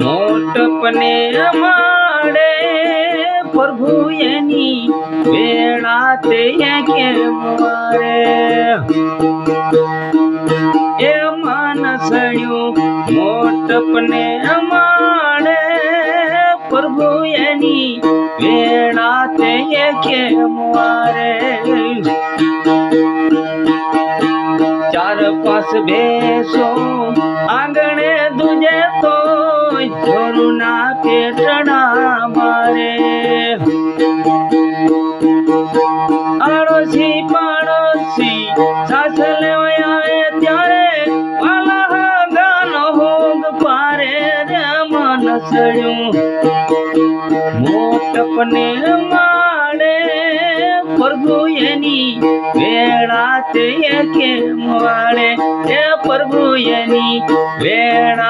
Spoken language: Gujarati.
મોટપને અમાડે પ્રભુ એની વેળા તે કેમ મારે એ માનસણ્યું મોટપને અમાડે પ્રભુ એની વેળા તે કેમ મારે ચાર પાંચ બેસો આંગણે દુજે તો ચોરુના પેટણા મારે આડોશી પાડોશી સાસ લેવા આવે ત્યારે વાલા ગાનો હોગ પારે રે મનસડ્યું મોટપને માડે પ્રભુ એની વેળા તે કેમ વાળે એ પ્રભુ એની વેળા